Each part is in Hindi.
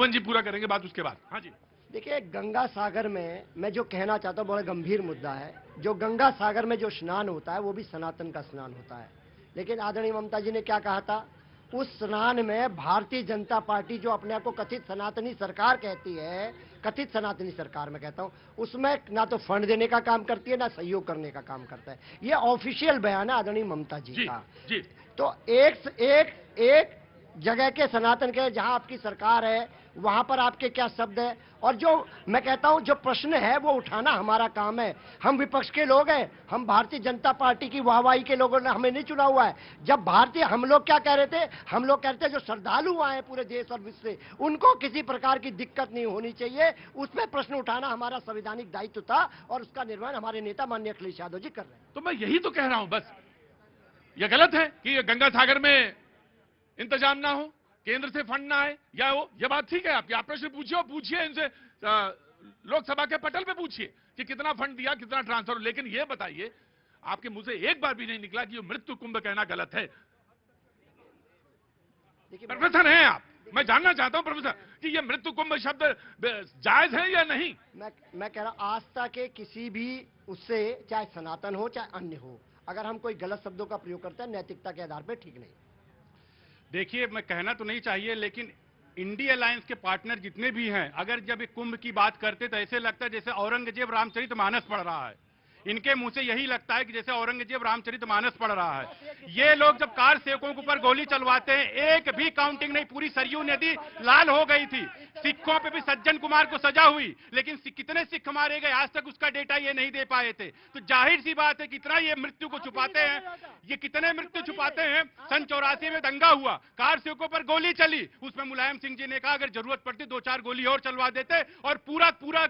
मोहन जी पूरा करेंगे बात उसके बाद। हाँ जी। देखिए, गंगा सागर में मैं जो कहना चाहता हूँ बड़ा गंभीर मुद्दा है। जो गंगा सागर में जो स्नान होता है वो भी सनातन का स्नान होता है, लेकिन आदरणीय ममता जी ने क्या कहा था, उस स्नान में भारतीय जनता पार्टी जो अपने आप को कथित सनातनी सरकार कहती है, कथित सनातनी सरकार मैं कहता हूं, उसमें ना तो फंड देने का काम करती है ना सहयोग करने का काम करता है। ये ऑफिशियल बयान है आदरणीय ममता जी का। जी। तो एक जगह के सनातन के जहां आपकी सरकार है वहां पर आपके क्या शब्द है। और जो मैं कहता हूं जो प्रश्न है वो उठाना हमारा काम है। हम विपक्ष के लोग हैं, हम भारतीय जनता पार्टी की वाहवाही के लोगों ने हमें नहीं चुना हुआ है। जब भारतीय, हम लोग क्या कह रहे थे, हम लोग कहते जो श्रद्धालु आए पूरे देश और विश्व से, उनको किसी प्रकार की दिक्कत नहीं होनी चाहिए, उसमें प्रश्न उठाना हमारा संवैधानिक दायित्व था और उसका निर्वहन हमारे नेता माननीय अखिलेश यादव जी कर रहे हैं। तो मैं यही तो कह रहा हूं, बस यह गलत है कि ये गंगा सागर में इंतजाम ना हो, केंद्र से फंड ना आए, या वो ये बात ठीक है आपकी, आप प्रश्न पूछिए इनसे, लोकसभा के पटल पे पूछिए कि कितना फंड दिया, कितना ट्रांसफर। लेकिन ये बताइए, आपके मुंह से एक बार भी नहीं निकला कि ये मृत्यु कुंभ कहना गलत है। प्रोफेसर हैं आप, मैं जानना चाहता हूं प्रोफेसर कि ये मृत्यु कुंभ शब्द जायज है या नहीं। मैं कह रहा हूं आस्था के किसी भी उससे, चाहे सनातन हो चाहे अन्य हो, अगर हम कोई गलत शब्दों का प्रयोग करते हैं नैतिकता के आधार पर, ठीक नहीं। देखिए, मैं कहना तो नहीं चाहिए, लेकिन इंडिया अलायंस के पार्टनर जितने भी हैं, अगर जब एक कुंभ की बात करते तो ऐसे लगता है जैसे औरंगजेब रामचरितमानस पढ़ रहा है। इनके मुंह से यही लगता है कि जैसे औरंगजेब रामचरितमानस पढ़ रहा है। ये लोग जब कार सेवकों के ऊपर गोली चलवाते हैं, एक भी काउंटिंग नहीं, पूरी सरयू नदी लाल हो गई थी। सिखों पे भी सज्जन कुमार को सजा हुई, लेकिन कितने सिख मारे गए आज तक उसका डेटा ये नहीं दे पाए थे। तो जाहिर सी बात है कितना ये मृत्यु को छुपाते हैं, ये कितने मृत्यु छुपाते हैं। सन 84 में दंगा हुआ, कार सेवकों पर गोली चली, उसमें मुलायम सिंह जी ने कहा अगर जरूरत पड़ती 2-4 गोली और चलवा देते, और पूरा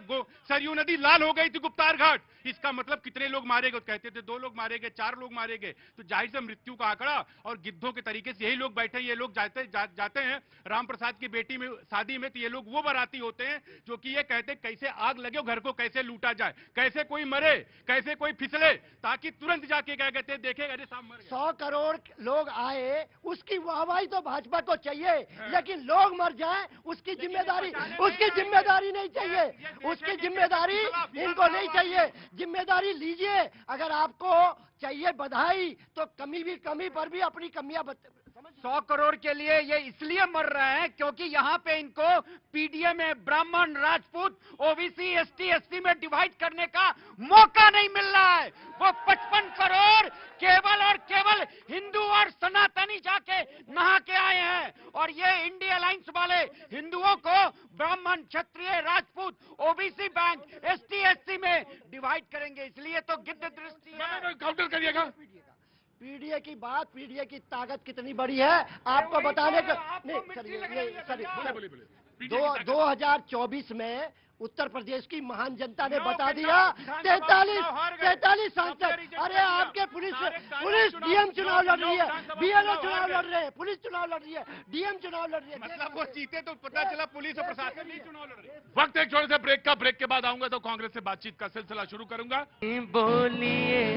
सरयू नदी लाल हो गई थी, गुप्तार घाट। इसका मतलब कितने लोग मारे गए, कहते थे 2 लोग मारे गए, 4 लोग मारे गए। तो जाहिर से मृत्यु का आंकड़ा, और गिद्धों के तरीके से यही लोग बैठे, ये लोग जाते हैं राम प्रसाद की बेटी में शादी में, तो ये लोग वो बाराती होते हैं जो कि ये कहते कैसे आग लगे घर को कैसे लूटा जाए, कैसे कोई मरे, कैसे कोई फिसले, ताकि तुरंत जाके क्या कहते हैं देखे अरे साहब मर गए। 100 करोड़ लोग आए, उसकी वाहवाही तो भाजपा को चाहिए, लेकिन लोग मर जाएं उसकी जिम्मेदारी नहीं चाहिए, उसकी जिम्मेदारी इनको नहीं चाहिए। जिम्मेदारी लीजिए, अगर आपको चाहिए बधाई तो कमी पर भी अपनी कमियां 100 करोड़ के लिए ये इसलिए मर रहे हैं क्योंकि यहाँ पे इनको पीडीए में ब्राह्मण, राजपूत, ओबीसी, एसटी, एससी में डिवाइड करने का मौका नहीं मिल रहा है। वो 55 करोड़ केवल और केवल हिंदू और सनातनी जाके नहा के आए हैं, और ये इंडिया अलायंस वाले हिंदुओं को Brahmin, Kshatriya, Rajput, OBC bank, ST, SC में डिवाइड करेंगे, इसलिए तो गिद्ध दृष्टि है। काउंटर करिएगा। पीडीए की बात, पीडीए की ताकत कितनी बड़ी है आपको बताने का नहीं। सर 2024 में उत्तर प्रदेश की महान जनता ने बता दिया 43 सांसद। अरे आपके पुलिस डीएम चुनाव लड़ रही है, बीएलओ चुनाव लड़ रहे हैं, पुलिस चुनाव लड़ रही है, डीएम चुनाव लड़ रही है। मतलब वो जीते तो पता चला पुलिस और प्रशासन नहीं चुनाव लड़ रही है। वक्त एक छोटे से ब्रेक का, ब्रेक के बाद आऊंगा तो कांग्रेस से बातचीत का सिलसिला शुरू करूंगा। बोलिए